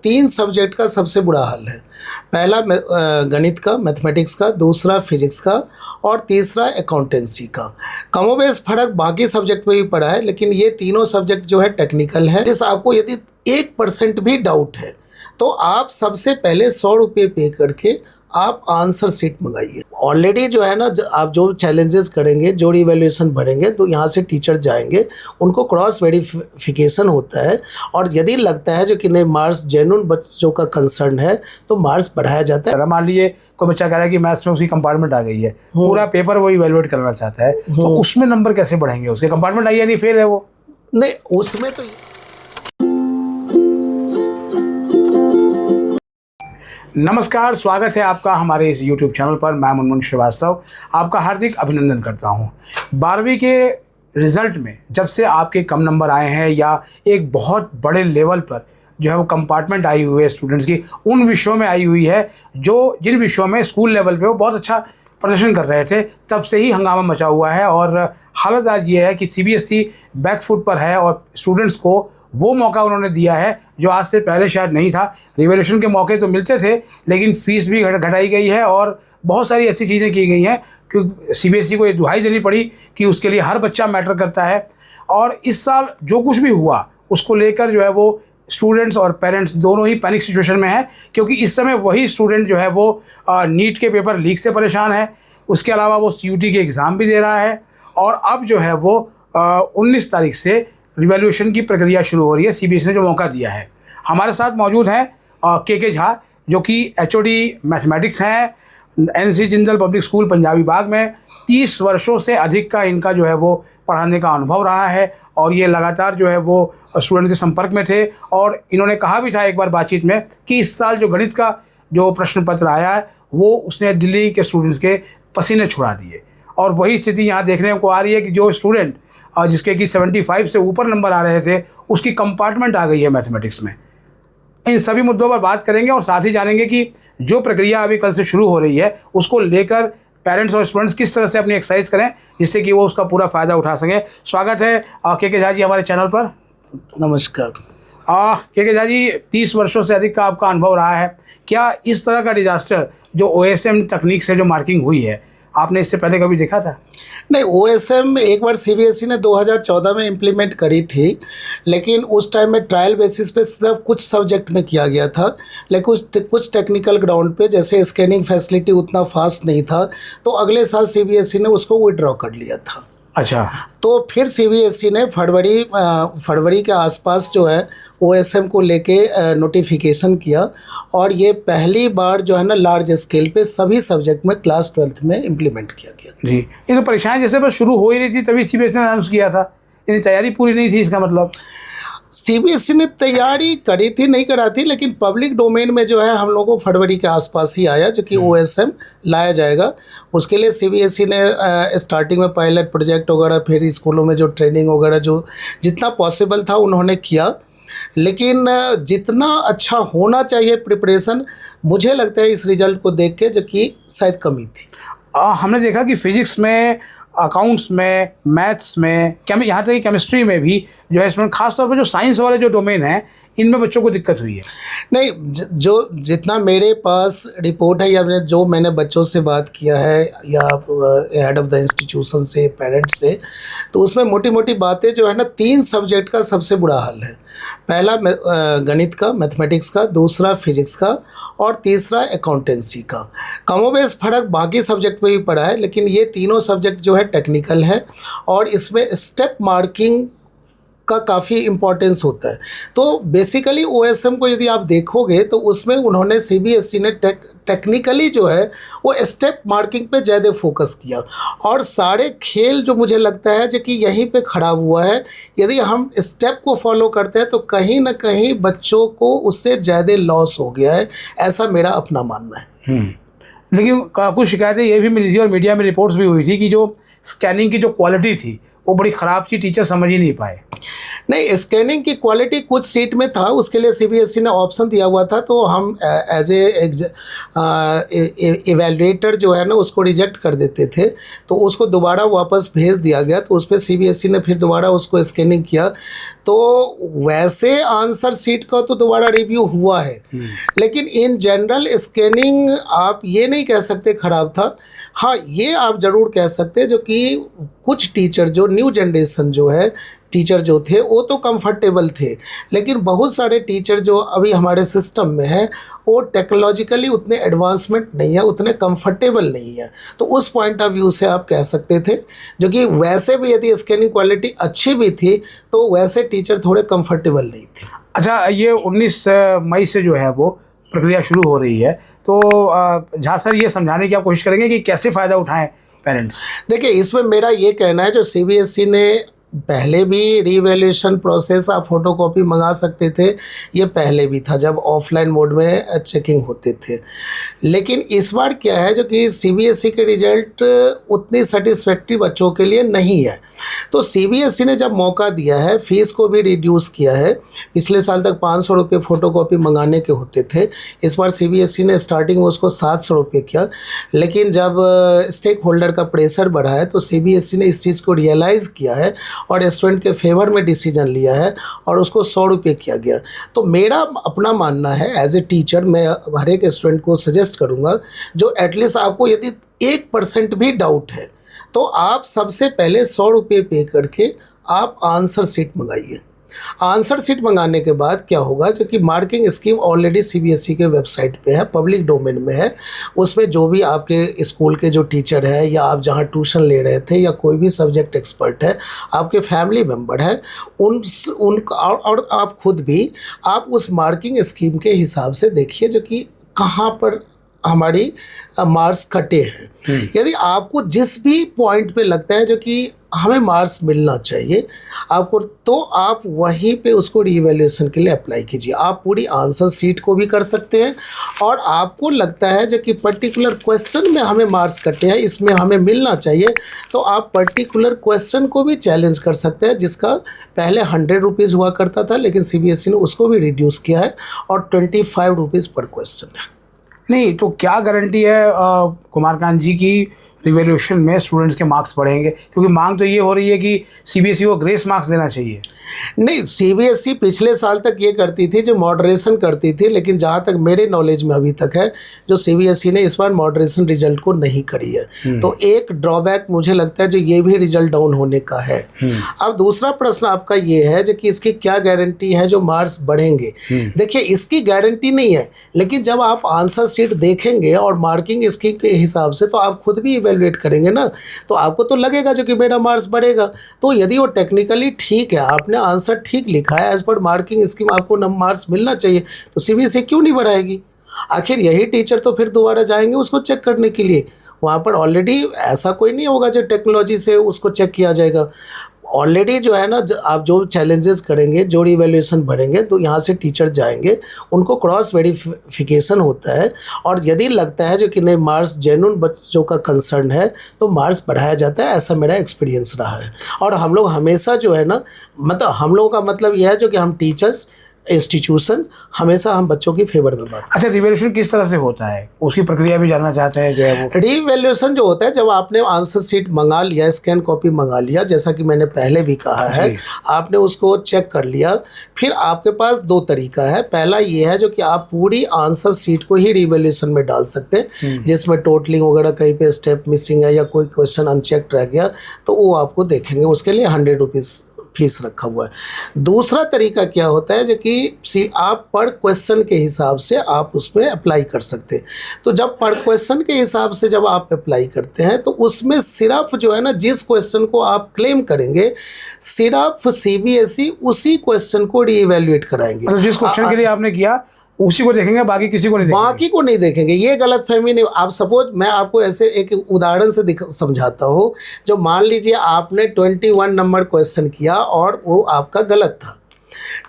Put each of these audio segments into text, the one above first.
तीन सब्जेक्ट का सबसे बुरा हाल है। पहला गणित का, मैथमेटिक्स का, दूसरा फिजिक्स का और तीसरा अकाउंटेंसी का। कमोबेश फ़र्क बाकी सब्जेक्ट में भी पड़ा है, लेकिन ये तीनों सब्जेक्ट जो है टेक्निकल है। इस आपको यदि 1% भी डाउट है तो आप सबसे पहले 100 रुपये पे करके आप आंसर शीट मंगाइए। ऑलरेडी जो है ना, आप जो चैलेंजेस करेंगे, जो रिवैल्यूएशन भरेंगे, तो यहाँ से टीचर जाएंगे, उनको क्रॉस वेरिफिकेशन होता है और यदि लगता है जो कि नहीं मार्क्स जेन्युइन बच्चों का कंसर्न है तो मार्क्स बढ़ाया जाता है। मान लीजिए कोई बच्चा कह रहा है कि मैथ्स में उसकी कंपार्टमेंट आ गई है, पूरा पेपर वो इवैल्यूएट करना चाहता है, तो उसमें नंबर कैसे बढ़ेंगे? उसके कंपार्टमेंट आई है, नहीं फेल है वो? नहीं, उसमें तो नमस्कार, स्वागत है आपका हमारे इस YouTube चैनल पर। मैं मुनमुन श्रीवास्तव आपका हार्दिक अभिनंदन करता हूं। 12वीं के रिज़ल्ट में जब से आपके कम नंबर आए हैं या एक बहुत बड़े लेवल पर जो है वो कंपार्टमेंट आई हुई है स्टूडेंट्स की, उन विषयों में आई हुई है जिन विषयों में स्कूल लेवल पे वो बहुत अच्छा प्रदर्शन कर रहे थे, तब से ही हंगामा मचा हुआ है। और हालत आज ये है कि CBSE बैक फुट पर है और स्टूडेंट्स को वो मौका उन्होंने दिया है जो आज से पहले शायद नहीं था। रिवैल्यूएशन के मौके तो मिलते थे, लेकिन फ़ीस भी घटाई गई है और बहुत सारी ऐसी चीज़ें की गई हैं कि CBSE को ये दुहाई देनी पड़ी कि उसके लिए हर बच्चा मैटर करता है। और इस साल जो कुछ भी हुआ उसको लेकर जो है वो स्टूडेंट्स और पेरेंट्स दोनों ही पैनिक सिचुएशन में हैं, क्योंकि इस समय वही स्टूडेंट जो है वो नीट के पेपर लीक से परेशान है, उसके अलावा वो CUT के एग्ज़ाम भी दे रहा है और अब जो है वो 19 तारीख से रिवैल्यूएशन की प्रक्रिया शुरू हो रही है। CBSE ने जो मौका दिया है। हमारे साथ मौजूद हैं के झा, जो कि HOD मैथमेटिक्स हैं, NC Jindal public school Punjabi Bagh में 30 वर्षों से अधिक का इनका जो है वो पढ़ाने का अनुभव रहा है और ये लगातार जो है वो स्टूडेंट के संपर्क में थे। और इन्होंने कहा भी था एक बार बातचीत में कि इस साल जो गणित का जो प्रश्न पत्र आया है वो उसने दिल्ली के स्टूडेंट्स के पसीने छुड़ा दिए। और वही स्थिति यहाँ देखने को आ रही है कि जो स्टूडेंट जिसके कि 75 से ऊपर नंबर आ रहे थे, उसकी कंपार्टमेंट आ गई है मैथमेटिक्स में। इन सभी मुद्दों पर बात करेंगे और साथ ही जानेंगे कि जो प्रक्रिया अभी कल से शुरू हो रही है उसको लेकर पेरेंट्स और स्टूडेंट्स किस तरह से अपनी एक्सरसाइज करें जिससे कि वो उसका पूरा फ़ायदा उठा सकें। स्वागत है के झा जी हमारे चैनल पर। नमस्कार। के झा जी, 30 वर्षों से अधिक का आपका अनुभव रहा है। क्या इस तरह का डिज़ास्टर जो OSM तकनीक से जो मार्किंग हुई है, आपने इससे पहले कभी देखा था? नहीं, OSM एक बार CBSE ने 2014 में इम्प्लीमेंट करी थी, लेकिन उस टाइम में ट्रायल बेसिस पे सिर्फ कुछ सब्जेक्ट में किया गया था, लेकिन कुछ टेक्निकल ग्राउंड पे जैसे स्कैनिंग फैसिलिटी उतना फास्ट नहीं था, तो अगले साल CBSE ने उसको विड्रॉ कर लिया था। अच्छा। तो फिर CBSE ने फरवरी के आसपास जो है OSM को लेके नोटिफिकेशन किया और ये पहली बार जो है ना लार्ज स्केल पे सभी सब्जेक्ट में क्लास 12th में इम्प्लीमेंट किया गया। जी, ये तो परीक्षाएं जैसे बस शुरू हो ही रही थी तभी CBSE ने अनाउंस किया था, यानी तैयारी पूरी नहीं थी इसका मतलब? CBSE ने तैयारी करी थी, नहीं करा थी, लेकिन पब्लिक डोमेन में जो है हम लोगों को फरवरी के आसपास ही आया जो कि OSM लाया जाएगा। उसके लिए CBSE ने स्टार्टिंग में पायलट प्रोजेक्ट वगैरह, फिर स्कूलों में जो ट्रेनिंग वगैरह जो जितना पॉसिबल था उन्होंने किया, लेकिन जितना अच्छा होना चाहिए प्रिपरेशन, मुझे लगता है इस रिज़ल्ट को देख के जो कि शायद कमी थी। हमने देखा कि फिजिक्स में, अकाउंट्स में, मैथ्स में, यहाँ तक कि केमिस्ट्री में भी जो है स्टूडेंट, खासतौर पर जो साइंस वाले जो डोमेन हैं, इनमें बच्चों को दिक्कत हुई है। नहीं, जो जितना मेरे पास रिपोर्ट है या जो मैंने बच्चों से बात किया है या हेड ऑफ़ द इंस्टीट्यूशन से, पेरेंट्स से, तो उसमें मोटी मोटी बातें जो है ना, 3 सब्जेक्ट का सबसे बुरा हाल है। पहला गणित का, मैथमेटिक्स का, दूसरा फिजिक्स का और तीसरा अकाउंटेंसी का। कमोबेश फ़र्क बाकी सब्जेक्ट में भी पड़ा है, लेकिन ये तीनों सब्जेक्ट जो है टेक्निकल है और इसमें स्टेप मार्किंग का काफ़ी इम्पोर्टेंस होता है। तो बेसिकली OSM को यदि आप देखोगे तो उसमें उन्होंने CBSE ने टेक्निकली जो है वो स्टेप मार्किंग पे ज़्यादा फोकस किया और सारे खेल जो मुझे लगता है जो कि यहीं पे खराब हुआ है। यदि हम स्टेप को फॉलो करते हैं तो कहीं ना कहीं बच्चों को उससे ज़्यादा लॉस हो गया है, ऐसा मेरा अपना मानना है। लेकिन कुछ शिकायतें ये भी मिली थी और मीडिया में रिपोर्ट्स भी हुई थी कि जो स्कैनिंग की जो क्वालिटी थी वो बड़ी ख़राब थी, टीचर समझ ही नहीं पाए। नहीं, स्कैनिंग की क्वालिटी कुछ सीट में था, उसके लिए CBSE ने ऑप्शन दिया हुआ था, तो हम एज एवेल्युएटर जो है ना उसको रिजेक्ट कर देते थे, तो उसको दोबारा वापस भेज दिया गया। तो उस पर CBSE ने फिर दोबारा उसको स्कैनिंग किया तो वैसे आंसर सीट का तो दोबारा रिव्यू हुआ है, लेकिन इन जनरल स्कैनिंग आप ये नहीं कह सकते ख़राब था। हाँ, ये आप ज़रूर कह सकते हैं जो कि कुछ टीचर जो न्यू जनरेशन जो है टीचर जो थे वो तो कंफर्टेबल थे, लेकिन बहुत सारे टीचर जो अभी हमारे सिस्टम में है वो टेक्नोलॉजिकली उतने एडवांसमेंट नहीं है, उतने कंफर्टेबल नहीं है। तो उस पॉइंट ऑफ व्यू से आप कह सकते थे, जो कि वैसे भी यदि स्कैनिंग क्वालिटी अच्छी भी थी तो वैसे टीचर थोड़े कंफर्टेबल नहीं थे। अच्छा, ये 19 मई से जो है वो प्रक्रिया शुरू हो रही है, तो झा सर ये समझाने की आप कोशिश करेंगे कि कैसे फ़ायदा उठाएं पेरेंट्स? देखिए, इसमें मेरा ये कहना है जो सीबीएसई ने पहले भी रीवैल्यूएशन प्रोसेस आप फोटोकॉपी मंगा सकते थे, ये पहले भी था जब ऑफलाइन मोड में चेकिंग होते थे। लेकिन इस बार क्या है जो कि सीबीएसई के रिजल्ट उतनी सेटिस्फैक्ट्री बच्चों के लिए नहीं है। तो सीबीएसई ने जब मौका दिया है, फ़ीस को भी रिड्यूस किया है। पिछले साल तक 500 रुपये फ़ोटोकॉपी मंगाने के होते थे, इस बार सीबीएसई ने स्टार्टिंग में उसको 700 रुपये किया। लेकिन जब स्टेक होल्डर का प्रेशर बढ़ा है तो सीबीएसई ने इस चीज़ को रियलाइज़ किया है और स्टूडेंट के फेवर में डिसीजन लिया है और उसको 100 रुपये किया गया। तो मेरा अपना मानना है एज ए टीचर, मैं हर एक स्टूडेंट को सजेस्ट करूँगा जो एटलीस्ट आपको यदि 1% भी डाउट है तो आप सबसे पहले 100 रुपये पे करके आप आंसर सीट मंगाइए। आंसर सीट मंगाने के बाद क्या होगा, जो कि मार्किंग स्कीम ऑलरेडी सीबीएसई के वेबसाइट पे है, पब्लिक डोमेन में है। उसमें जो भी आपके स्कूल के जो टीचर है या आप जहाँ ट्यूशन ले रहे थे या कोई भी सब्जेक्ट एक्सपर्ट है, आपके फैमिली मेम्बर है, उन और आप खुद भी आप उस मार्किंग स्कीम के हिसाब से देखिए जो कि कहाँ पर हमारी मार्क्स कटे हैं। यदि आपको जिस भी पॉइंट पे लगता है जो कि हमें मार्क्स मिलना चाहिए आपको, तो आप वहीं पे उसको रीवैल्यूएशन के लिए अप्लाई कीजिए। आप पूरी आंसर सीट को भी कर सकते हैं और आपको लगता है जो कि पर्टिकुलर क्वेश्चन में हमें मार्क्स कटे हैं, इसमें हमें मिलना चाहिए, तो आप पर्टिकुलर क्वेश्चन को भी चैलेंज कर सकते हैं, जिसका पहले 100 रुपीज़ हुआ करता था, लेकिन सीबीएसई ने उसको भी रिड्यूस किया है और 25 रुपीज़ पर क्वेश्चन है। नहीं तो क्या गारंटी है कुमारकांत जी की रिवैल्यूएशन में स्टूडेंट्स के मार्क्स बढ़ेंगे? क्योंकि मांग तो ये हो रही है कि सीबीएसई को ग्रेस मार्क्स देना चाहिए। नहीं, सीबीएसई पिछले साल तक ये करती थी जो मॉडरेशन करती थी, लेकिन जहाँ तक मेरे नॉलेज में अभी तक है जो सीबीएसई ने इस बार मॉडरेशन रिजल्ट को नहीं करी है। तो एक ड्रॉबैक मुझे लगता है जो ये भी रिजल्ट डाउन होने का है। अब दूसरा प्रश्न आपका ये है जो कि इसकी क्या गारंटी है जो मार्क्स बढ़ेंगे। देखिए, इसकी गारंटी नहीं है, लेकिन जब आप आंसर सीट देखेंगे और मार्किंग स्कीम के हिसाब से तो आप खुद भी इवेलुएट करेंगे ना, तो आपको तो लगेगा जो कि मेरा मार्क्स बढ़ेगा। तो यदि वो टेक्निकली ठीक है, आपने आंसर ठीक लिखा है, एज पर मार्किंग स्कीम आपको मार्क्स मिलना चाहिए, तो सीबीएसई क्यों नहीं बढ़ाएगी? आखिर यही टीचर तो फिर दोबारा जाएंगे उसको चेक करने के लिए। वहाँ पर ऑलरेडी ऐसा कोई नहीं होगा जो टेक्नोलॉजी से उसको चेक किया जाएगा। ऑलरेडी जो है ना, आप जो चैलेंजेस करेंगे, जो रिवैल्यूएशन भरेंगे, तो यहाँ से टीचर जाएंगे, उनको क्रॉस वेरिफिकेशन होता है और यदि लगता है जो कि नहीं मार्क्स जेन्युइन बच्चों का कंसर्न है तो मार्क्स बढ़ाया जाता है। ऐसा मेरा एक्सपीरियंस रहा है और हम लोग हमेशा जो है ना, मतलब हम लोगों का मतलब यह है जो कि हम टीचर्स इंस्टीट्यूशन हमेशा हम बच्चों की फेवर में बात। अच्छा, रिवैल्यूएशन किस तरह से होता है, उसकी प्रक्रिया भी जानना चाहते हैं जो है वो। रिवैल्यूएशन जो होता है, जब आपने आंसर शीट मंगा लिया, स्कैन कॉपी मंगा लिया, जैसा कि मैंने पहले भी कहा है, आपने उसको चेक कर लिया, फिर आपके पास दो तरीका है। पहला ये है जो कि आप पूरी आंसर शीट को ही रिवैल्यूएशन में डाल सकते हैं, जिसमें टोटलिंग वगैरह कहीं पे स्टेप मिसिंग है या कोई क्वेश्चन अनचेक्ड रह गया तो वो आपको देखेंगे, उसके लिए 100 रुपीज़ फीस रखा हुआ है। दूसरा तरीका क्या होता है जो कि आप पर क्वेश्चन के हिसाब से आप उसमें अप्लाई कर सकते हैं। तो जब पर क्वेश्चन के हिसाब से जब आप अप्लाई करते हैं तो उसमें सिर्फ जो है ना, जिस क्वेश्चन को आप क्लेम करेंगे सिर्फ सीबीएसई उसी क्वेश्चन को रीइवैल्यूएट कराएंगे। मतलब जिस क्वेश्चन के लिए आपने किया उसी को देखेंगे, बाकी किसी को नहीं देखेंगे। बाकी को नहीं देखेंगे, ये गलतफहमी नहीं। आप सपोज मैं आपको ऐसे एक उदाहरण से समझाता हूँ। जो मान लीजिए आपने 21 नंबर क्वेश्चन किया और वो आपका गलत था,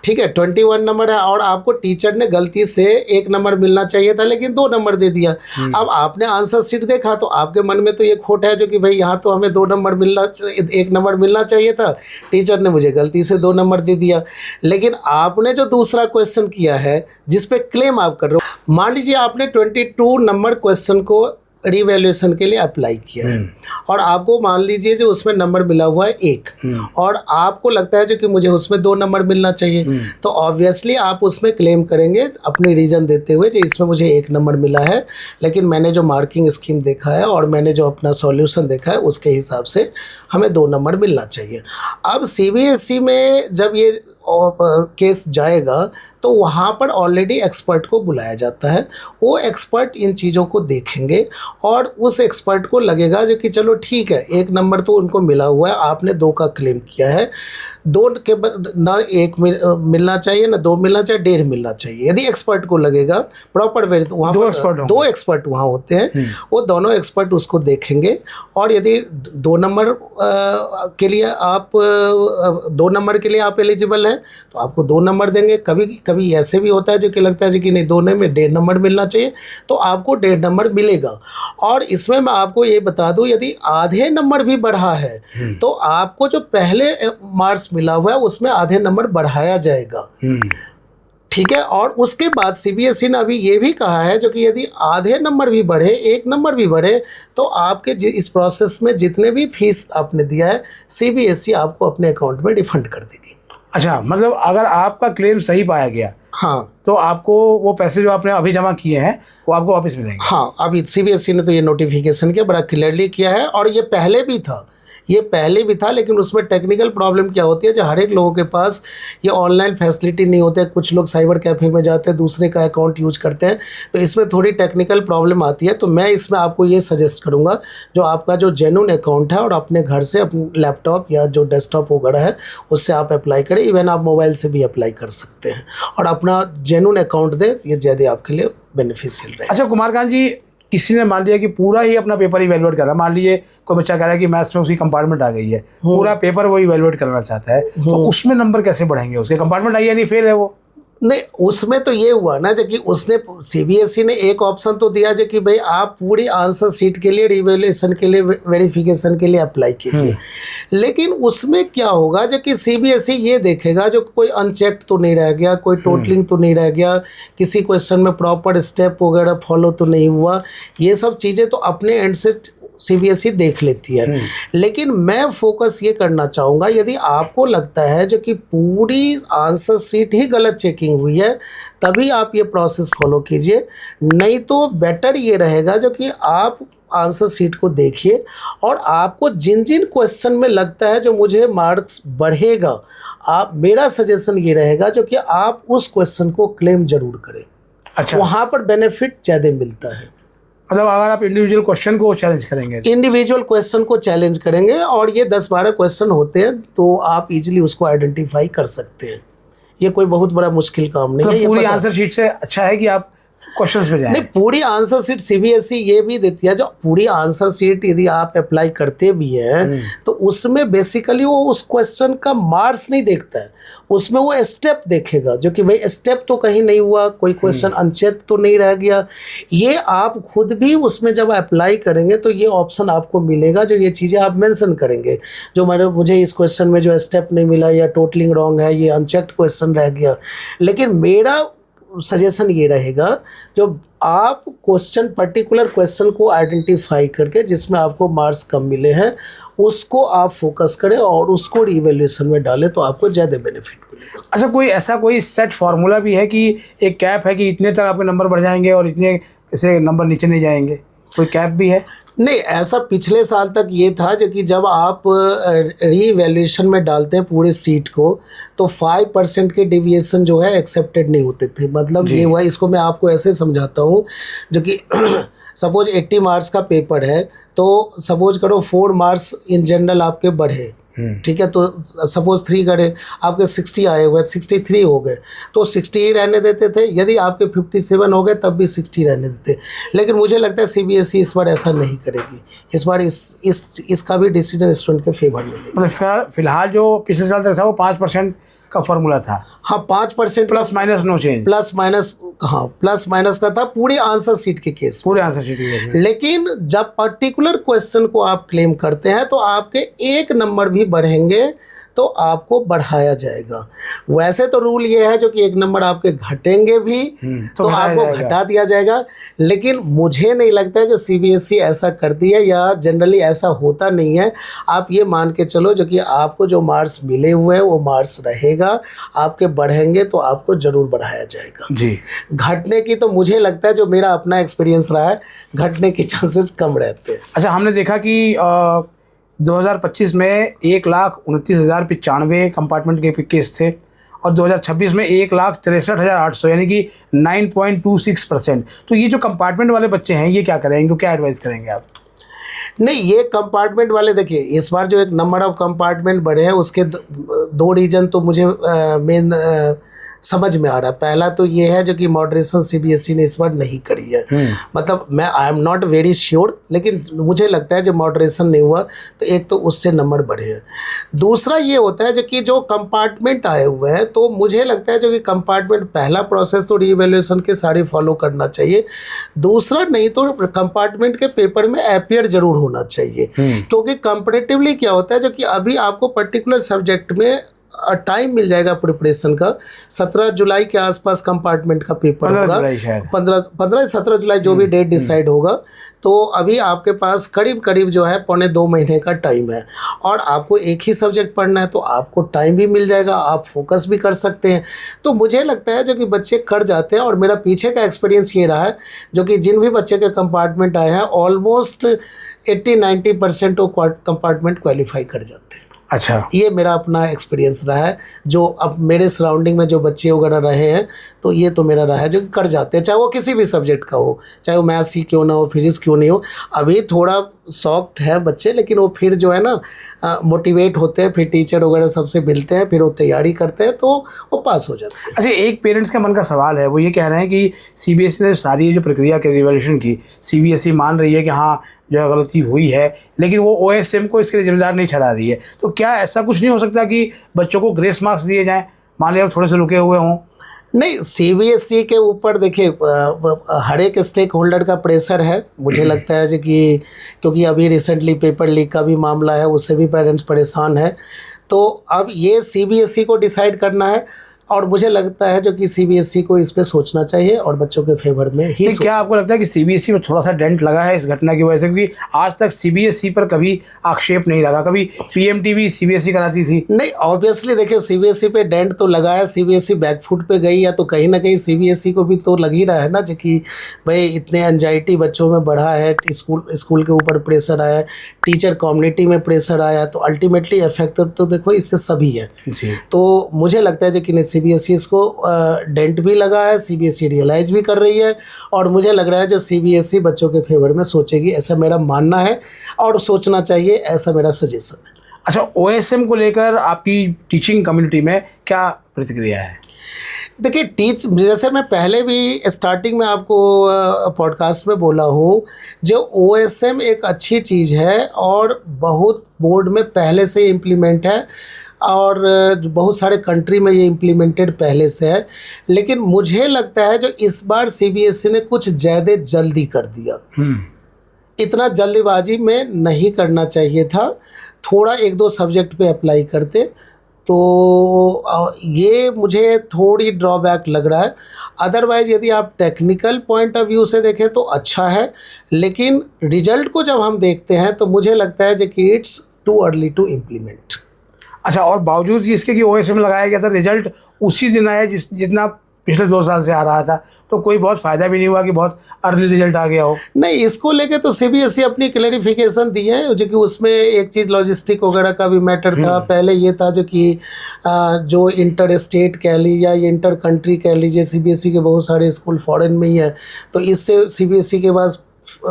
ठीक है, 21 नंबर है और आपको टीचर ने गलती से 1 नंबर मिलना चाहिए था लेकिन 2 नंबर दे दिया। अब आपने आंसर शीट देखा तो आपके मन में तो ये खोट है जो कि भाई यहाँ तो हमें 2 नंबर मिलना, 1 नंबर मिलना चाहिए था, टीचर ने मुझे गलती से 2 नंबर दे दिया। लेकिन आपने जो दूसरा क्वेश्चन किया है जिस पे क्लेम आप कर रहे हो, मान लीजिए आपने 22 नंबर क्वेश्चन को रीवैल्यूएशन के लिए अप्लाई किया है और आपको मान लीजिए जो उसमें नंबर मिला हुआ है 1 और आपको लगता है जो कि मुझे उसमें 2 नंबर मिलना चाहिए, तो ऑब्वियसली आप उसमें क्लेम करेंगे अपनी रीज़न देते हुए जो इसमें मुझे 1 नंबर मिला है, लेकिन मैंने जो मार्किंग स्कीम देखा है और मैंने जो अपना सॉल्यूशन देखा है उसके हिसाब से हमें 2 नंबर मिलना चाहिए। अब CBSE में जब ये केस जाएगा तो वहाँ पर ऑलरेडी एक्सपर्ट को बुलाया जाता है, वो एक्सपर्ट इन चीज़ों को देखेंगे और उस एक्सपर्ट को लगेगा जो कि चलो ठीक है 1 नंबर तो उनको मिला हुआ है, आपने 2 का क्लेम किया है, 2 के ना 1 मिलना चाहिए ना 2 मिलना चाहिए, 1.5 मिलना चाहिए। यदि एक्सपर्ट को लगेगा प्रॉपर वेरी, वहाँ पर 2 एक्सपर्ट वहाँ होते हैं, वो दोनों एक्सपर्ट उसको देखेंगे और यदि 2 नंबर के लिए आप 2 नंबर के लिए आप एलिजिबल हैं तो आपको 2 नंबर देंगे। कभी कभी ऐसे भी होता है जो कि लगता है कि नहीं 2 में 1.5 नंबर मिलना चाहिए तो आपको 1.5 नंबर मिलेगा। और इसमें मैं आपको ये बता दूं यदि आधे नंबर भी बढ़ा है तो आपको जो पहले मार्क्स मिला हुआ है उसमें आधे नंबर बढ़ाया जाएगा, ठीक है। और उसके बाद CBSE ने अभी ये भी कहा है जो कि यदि आधे नंबर भी बढ़े 1 नंबर भी बढ़े तो आपके इस प्रोसेस में जितने भी फीस आपने दिया है CBSE आपको अपने अकाउंट में रिफंड कर देगी। अच्छा, मतलब अगर आपका क्लेम सही पाया गया हाँ तो आपको वो पैसे जो आपने अभी जमा किए हैं वो आपको वापस मिलेंगे। हाँ, अभी CBSE ने तो ये नोटिफिकेशन किया, बड़ा क्लियरली किया है और ये पहले भी था, लेकिन उसमें टेक्निकल प्रॉब्लम क्या होती है जो हर एक लोगों के पास ये ऑनलाइन फैसिलिटी नहीं होती है। कुछ लोग साइबर कैफ़े में जाते हैं, दूसरे का अकाउंट यूज करते हैं, तो इसमें थोड़ी टेक्निकल प्रॉब्लम आती है। तो मैं इसमें आपको ये सजेस्ट करूँगा जो आपका जो जेन्युइन अकाउंट है और अपने घर से अपने लैपटॉप या जो डेस्कटॉप वगैरह है उससे आप अप्लाई करें, इवन आप मोबाइल से भी अप्लाई कर सकते हैं और अपना जेन्युइन अकाउंट दें, ये ज़्यादा आपके लिए बेनिफिशियल रहेगा। अच्छा कुमारकांत जी, किसी ने मान लिया कि पूरा ही अपना पेपर इवैल्यूएट कर रहा है, मान लीजिए कोई बच्चा कह रहा है कि मैथ्स में उसकी कंपार्टमेंट आ गई है, पूरा पेपर वो इवैल्यूएट करना चाहता है, तो उसमें नंबर कैसे बढ़ेंगे? उसके कंपार्टमेंट आई है नहीं, फेल है वो? नहीं, उसमें तो ये हुआ ना जो कि उसने CBSE ने एक ऑप्शन तो दिया जो कि भाई आप पूरी आंसर सीट के लिए रिवैल्यूएशन के लिए वेरिफिकेशन के लिए अप्लाई कीजिए, लेकिन उसमें क्या होगा जो कि CBSE ये देखेगा जो कोई अनचेक्ड तो नहीं रह गया, कोई टोटलिंग तो नहीं रह गया, किसी क्वेश्चन में प्रॉपर स्टेप वगैरह फॉलो तो नहीं हुआ, ये सब चीज़ें तो अपने एंड से CBSE देख लेती है। लेकिन मैं फोकस ये करना चाहूँगा यदि आपको लगता है जो कि पूरी आंसर सीट ही गलत चेकिंग हुई है तभी आप ये प्रोसेस फॉलो कीजिए, नहीं तो बेटर ये रहेगा जो कि आप आंसर सीट को देखिए और आपको जिन जिन क्वेश्चन में लगता है जो मुझे मार्क्स बढ़ेगा, आप मेरा सजेशन ये रहेगा जो कि आप उस क्वेश्चन को क्लेम जरूर करें। अच्छा, वहाँ पर बेनिफिट ज़्यादा मिलता है। मतलब अगर आप इंडिविजुअल क्वेश्चन को चैलेंज करेंगे, इंडिविजुअल क्वेश्चन को चैलेंज करेंगे और ये 10-12 क्वेश्चन होते हैं तो आप इजीली उसको आइडेंटिफाई कर सकते हैं, ये कोई बहुत बड़ा मुश्किल काम नहीं है। पूरी आंसर शीट से अच्छा है कि आप क्वेश्चंस पे जाएं। नहीं, पूरी आंसर सीट CBSE ये भी देती है, जो पूरी आंसर सीट यदि आप अप्लाई करते भी हैं तो उसमें बेसिकली वो उस क्वेश्चन का मार्क्स नहीं देखता है, उसमें वो स्टेप देखेगा जो कि भाई स्टेप तो कहीं नहीं हुआ, कोई क्वेश्चन अनचेक तो नहीं रह गया। ये आप खुद भी उसमें जब अप्लाई करेंगे तो ये ऑप्शन आपको मिलेगा जो ये चीज़ें आप मेंशन करेंगे जो मुझे इस क्वेश्चन में जो स्टेप नहीं मिला या टोटलिंग रॉन्ग है, ये अनचेक्ड क्वेश्चन रह गया। लेकिन मेरा सजेशन ये रहेगा जो आप पर्टिकुलर क्वेश्चन को आइडेंटिफाई करके जिसमें आपको मार्क्स कम मिले हैं उसको आप फोकस करें और उसको रिवैल्यूएशन में डालें तो आपको ज़्यादा बेनिफिट मिलेगा। अच्छा, कोई सेट फार्मूला भी है कि एक कैप है कि इतने तक आपके नंबर बढ़ जाएंगे और इतने से नंबर नीचे नहीं जाएंगे, कोई कैप भी है? नहीं, ऐसा पिछले साल तक ये था जो कि जब आप रीवैल्यूएशन में डालते हैं पूरे सीट को तो 5% के डिविएशन जो है एक्सेप्टेड नहीं होते थे। मतलब ये हुआ, इसको मैं आपको ऐसे समझाता हूँ जो कि सपोज 80 मार्क्स का पेपर है तो सपोज करो 4 मार्क्स इन जनरल आपके बढ़े, ठीक है, तो सपोज 3 करे, आपके 60 आए हुए 63 हो गए तो 60 ही रहने देते थे। यदि आपके 57 हो गए तब भी 60 रहने देते। लेकिन मुझे लगता है CBSE इस बार ऐसा नहीं करेगी, इस बार इसका भी डिसीजन स्टूडेंट के फेवर में लेगी। मतलब फिलहाल जो पिछले साल तक था वो 5% का फॉर्मूला था। हाँ, 5% plus minus no change, plus minus का था पूरी आंसर सीट के केस, पूरे आंसर शीट में। लेकिन जब पर्टिकुलर क्वेश्चन को आप क्लेम करते हैं तो आपके 1 नंबर भी बढ़ेंगे तो आपको बढ़ाया जाएगा। वैसे तो रूल ये है जो कि 1 नंबर आपके घटेंगे भी तो आपको घटा दिया जाएगा, लेकिन मुझे नहीं लगता है जो सीबीएसई ऐसा करती है या जनरली ऐसा होता नहीं है। आप ये मान के चलो जो कि आपको जो मार्क्स मिले हुए हैं वो मार्क्स रहेगा, आपके बढ़ेंगे तो आपको ज़रूर बढ़ाया जाएगा जी। घटने की तो मुझे लगता है, जो मेरा अपना एक्सपीरियंस रहा है, घटने के चांसेस कम रहते हैं। अच्छा, हमने देखा कि 2025 में 1,29,095 कंपार्टमेंट के केस थे और 2026 में 1,63,800 यानी कि 9.26%। तो ये जो कंपार्टमेंट वाले बच्चे हैं ये क्या करेंगे, क्या एडवाइस करेंगे आप? नहीं, ये कंपार्टमेंट वाले देखिए, इस बार जो एक नंबर ऑफ कंपार्टमेंट बढ़े हैं उसके दो रीज़न तो मुझे मेन समझ में आ रहा है। पहला तो ये है जो कि मॉडरेशन सीबीएसई ने इस बार नहीं करी है, मतलब मैं I am not very sure, लेकिन मुझे लगता है जो मॉडरेशन नहीं हुआ तो एक तो उससे नंबर बढ़े हैं। दूसरा ये होता है जो कि जो कंपार्टमेंट आए हुए हैं, तो मुझे लगता है जो कि कंपार्टमेंट पहला प्रोसेस तो रीवैल्यूएशन के सारे फॉलो करना चाहिए। दूसरा नहीं तो कंपार्टमेंट के पेपर में अपियर जरूर होना चाहिए, क्योंकि कंपैरेटिवली क्या होता है जो कि अभी आपको पर्टिकुलर सब्जेक्ट में टाइम मिल जाएगा प्रिपरेशन का। 17 जुलाई के आसपास कंपार्टमेंट का पेपर होगा, 15-17 जुलाई जो भी डेट डिसाइड होगा। तो अभी आपके पास करीब करीब जो है 1.25 महीने का टाइम है और आपको एक ही सब्जेक्ट पढ़ना है, तो आपको टाइम भी मिल जाएगा, आप फोकस भी कर सकते हैं। तो मुझे लगता है जो कि बच्चे कर जाते हैं, और मेरा पीछे का एक्सपीरियंस ये रहा है जो कि जिन भी बच्चे के कंपार्टमेंट आए हैं ऑलमोस्ट 80-90% वो कंपार्टमेंट क्वालिफाई कर जाते हैं। अच्छा, ये मेरा अपना एक्सपीरियंस रहा है। जो अब मेरे सराउंडिंग में जो बच्चे वगैरह रहे हैं, तो ये तो मेरा रहा है जो कि कर जाते हैं, चाहे वो किसी भी सब्जेक्ट का हो, चाहे वो मैथ्स ही क्यों ना हो, फिजिक्स क्यों नहीं हो। अभी थोड़ा सॉफ्ट है बच्चे, लेकिन वो फिर जो है ना मोटिवेट होते हैं, फिर टीचर वगैरह सबसे मिलते हैं, फिर वो तैयारी करते हैं, तो वो पास हो जाते हैं। अच्छा, एक पेरेंट्स का मन का सवाल है, वो ये कह रहे हैं कि सीबीएसई ने सारी जो प्रक्रिया की रिवॉल्यूशन की, सीबीएसई मान रही है कि हाँ जो है गलती हुई है, लेकिन वो ओएसएम को इसके लिए जिम्मेदार नहीं ठहरा रही है। तो क्या ऐसा कुछ नहीं हो सकता कि बच्चों को ग्रेस मार्क्स दिए जाएँ, मान लिया थोड़े से रुके हुए हों? नहीं, सीबीएसई के ऊपर देखिए हर एक स्टेक होल्डर का प्रेशर है। मुझे लगता है जो कि क्योंकि अभी रिसेंटली पेपर लीक का भी मामला है, उससे भी पेरेंट्स परेशान है। तो अब ये सीबीएसई को डिसाइड करना है, और मुझे लगता है जो कि सीबीएसई को इस पे सोचना चाहिए और बच्चों के फेवर में ही। क्या आपको लगता है कि सीबीएसई में थोड़ा सा डेंट लगा है इस घटना की वजह से? क्योंकि आज तक सीबीएसई पर कभी आक्षेप नहीं लगा, कभी पीएमटी भी सीबीएसई कराती थी। नहीं, ऑब्वियसली देखिए सीबीएसई पे डेंट तो लगा है, सीबीएसई बैकफुट पे गई है, तो कहीं ना कहीं सीबीएसई को भी तो लग ही रहा है ना जो कि भाई इतने एंजाइटी बच्चों में बढ़ा है, स्कूल के ऊपर प्रेशर आया, टीचर कम्युनिटी में प्रेशर आया, तो अल्टीमेटली इफेक्ट तो देखो इससे सभी है जी। तो मुझे लगता है जो कि सीबीएसई इसको डेंट भी लगा है, सीबीएसई रियलाइज़ भी कर रही है, और मुझे लग रहा है जो सीबीएसई बच्चों के फेवर में सोचेगी, ऐसा मेरा मानना है, और सोचना चाहिए, ऐसा मेरा सजेशन है। अच्छा, ओएसएम को लेकर आपकी टीचिंग कम्युनिटी में क्या प्रतिक्रिया है? देखिए जैसे मैं पहले भी स्टार्टिंग में आपको पॉडकास्ट में बोला हूँ, जो ओएसएम एक अच्छी चीज़ है और बहुत बोर्ड में पहले से इम्प्लीमेंट है, और बहुत सारे कंट्री में ये इम्प्लीमेंटेड पहले से है। लेकिन मुझे लगता है जो इस बार सीबीएसई ने कुछ ज़्यादा जल्दी कर दिया। इतना जल्दीबाजी में नहीं करना चाहिए था, थोड़ा 1-2 सब्जेक्ट पे अप्लाई करते, तो ये मुझे थोड़ी ड्रॉबैक लग रहा है। अदरवाइज़ यदि आप टेक्निकल पॉइंट ऑफ व्यू से देखें तो अच्छा है, लेकिन रिजल्ट को जब हम देखते हैं तो मुझे लगता है कि it's too early to implement. अच्छा, और बावजूद इसके कि ओएसएम लगाया गया था, रिजल्ट उसी दिन आया जितना पिछले 2 साल से आ रहा था, तो कोई बहुत फ़ायदा भी नहीं हुआ कि बहुत अर्ली रिजल्ट आ गया हो। नहीं, इसको लेके तो सीबीएसई अपनी क्लैरिफिकेशन दी है, जो कि उसमें एक चीज़ लॉजिस्टिक वगैरह का भी मैटर था। पहले ये था जो कि जो इंटर स्टेट कह लीजिए या इंटर कंट्री कह लीजिए, सीबीएसई के बहुत सारे स्कूल फॉरेन में ही है, तो इससे सीबीएसई के पास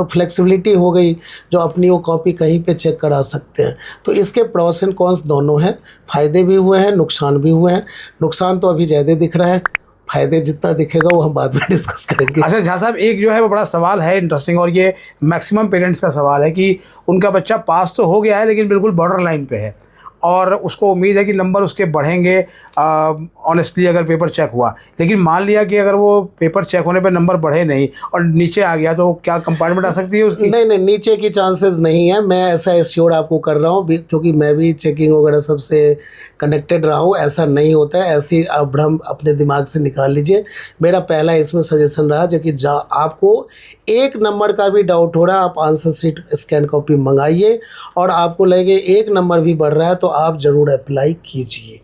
फ्लेक्सिबिलिटी हो गई, जो अपनी वो कॉपी कहीं पे चेक करा सकते हैं। तो इसके प्रोस एंड कॉन्स दोनों हैं, फ़ायदे भी हुए हैं, नुकसान भी हुए हैं। नुकसान तो अभी ज़्यादा दिख रहा है, फ़ायदे जितना दिखेगा वो हम बाद में डिस्कस करेंगे। अच्छा झा साहब, एक जो है वो बड़ा सवाल है इंटरेस्टिंग, और ये मैक्सिमम पेरेंट्स का सवाल है कि उनका बच्चा पास तो हो गया है लेकिन बिल्कुल बॉर्डर लाइन पे है, और उसको उम्मीद है कि नंबर उसके बढ़ेंगे ऑनेस्टली अगर पेपर चेक हुआ। लेकिन मान लिया कि अगर वो पेपर चेक होने पर नंबर बढ़े नहीं और नीचे आ गया, तो क्या कंपार्टमेंट आ सकती है उसकी? नहीं नहीं, नीचे की चांसेस नहीं है। मैं ऐसा एश्योर आपको कर रहा हूँ क्योंकि मैं भी चेकिंग वगैरह सबसे कनेक्टेड रहा हूँ। ऐसा नहीं होता है, ऐसी भ्रम अपने दिमाग से निकाल लीजिए। मेरा पहला इसमें सजेशन रहा जो कि आपको एक नंबर का भी डाउट हो रहा है, आप आंसर शीट स्कैन कॉपी मंगाइए, और आपको लगे एक नंबर भी बढ़ रहा है तो आप ज़रूर अप्लाई कीजिए।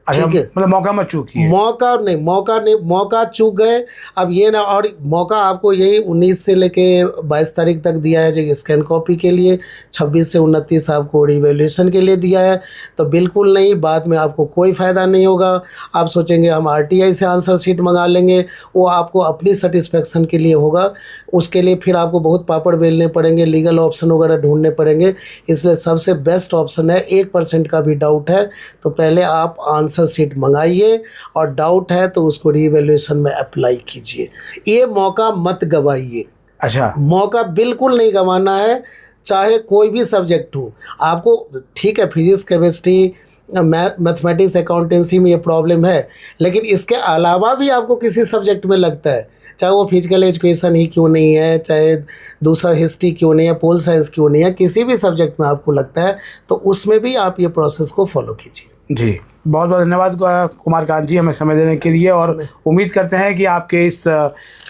अच्छा, ठीक है, मतलब मौका मत चूकिए। मौका चूक गए। अब ये ना, और मौका आपको यही 19 से लेके 22 तारीख तक दिया है जो स्कैन कॉपी के लिए, 26 से 29 आपको रिवैल्यूएशन के लिए दिया है। तो बिल्कुल नहीं, बाद में आपको कोई फ़ायदा नहीं होगा। आप सोचेंगे हम आरटीआई से आंसर शीट मंगा लेंगे, वो आपको अपनी सेटिस्फेक्शन के लिए होगा। उसके लिए फिर आपको बहुत पापड़ बेलने पड़ेंगे, लीगल ऑप्शन वगैरह ढूंढने पड़ेंगे। इसलिए सबसे बेस्ट ऑप्शन है, 1% का भी डाउट है तो पहले आप आंसर शीट मंगाइए, और डाउट है तो उसको रीवैल्यूएशन में अप्लाई कीजिए। ये मौका मत गवाइए। अच्छा, मौका बिल्कुल नहीं गंवाना है, चाहे कोई भी सब्जेक्ट हो आपको। ठीक है, फिजिक्स, केमिस्ट्री, मैथमेटिक्स, अकाउंटेंसी में ये प्रॉब्लम है, लेकिन इसके अलावा भी आपको किसी सब्जेक्ट में लगता है, चाहे वो फिजिकल एजुकेशन ही क्यों नहीं है, चाहे दूसरा हिस्ट्री क्यों नहीं है, पोल साइंस क्यों नहीं है, किसी भी सब्जेक्ट में आपको लगता है तो उसमें भी आप ये प्रोसेस को फॉलो कीजिए। जी, बहुत बहुत धन्यवाद कुमार कांत जी, हमें समय देने के लिए। और उम्मीद करते हैं कि आपके इस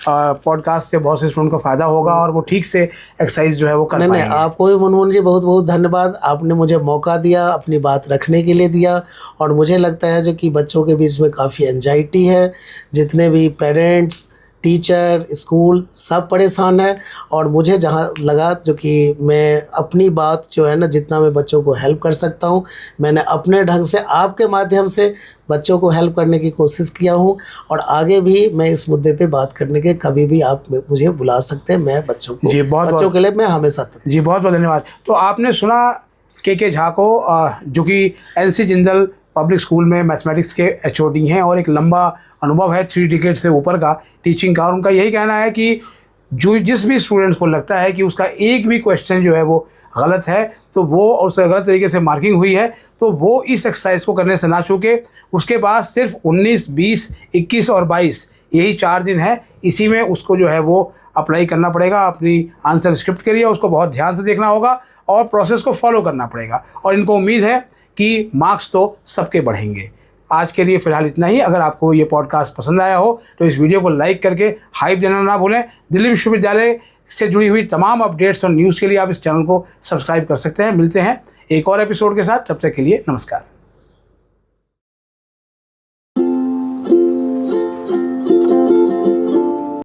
पॉडकास्ट से बहुत से स्टूडेंट को फ़ायदा होगा और वो ठीक से एक्सरसाइज जो है वो कर पाएंगे। नहीं, आपको भी मुनमुन जी बहुत बहुत धन्यवाद। आपने मुझे मौका दिया, अपनी बात रखने के लिए दिया। और मुझे लगता है जो कि बच्चों के बीच में काफ़ी एंजाइटी है, जितने भी पेरेंट्स, टीचर, स्कूल सब परेशान है। और मुझे जहाँ लगा जो कि मैं अपनी बात जो है ना, जितना मैं बच्चों को हेल्प कर सकता हूँ, मैंने अपने ढंग से आपके माध्यम से बच्चों को हेल्प करने की कोशिश किया हूँ। और आगे भी मैं इस मुद्दे पे बात करने के कभी भी आप मुझे बुला सकते हैं। मैं बच्चों को, बच्चों के लिए मैं हमेशा जी, बहुत बहुत धन्यवाद। तो आपने सुना के झा को, जो कि एनसी जिंदल पब्लिक स्कूल में मैथमेटिक्स के एचओडी हैं और एक लंबा अनुभव है 3 डिकेड से ऊपर का टीचिंग का। और उनका यही कहना है कि जो जिस भी स्टूडेंट्स को लगता है कि उसका एक भी क्वेश्चन जो है वो गलत है, तो वो और उससे गलत तरीके से मार्किंग हुई है, तो वो इस एक्सरसाइज को करने से ना चूके। उसके बाद सिर्फ 19, 20, 21 और 22 यही 4 दिन है, इसी में उसको जो है वो अप्लाई करना पड़ेगा अपनी आंसर स्क्रिप्ट के लिए। उसको बहुत ध्यान से देखना होगा और प्रोसेस को फॉलो करना पड़ेगा। और इनको उम्मीद है कि मार्क्स तो सबके बढ़ेंगे। आज के लिए फ़िलहाल इतना ही। अगर आपको ये पॉडकास्ट पसंद आया हो तो इस वीडियो को लाइक करके हाइप देना ना भूलें। दिल्ली विश्वविद्यालय से जुड़ी हुई तमाम अपडेट्स और न्यूज़ के लिए आप इस चैनल को सब्सक्राइब कर सकते हैं। मिलते हैं एक और एपिसोड के साथ, तब तक के लिए नमस्कार।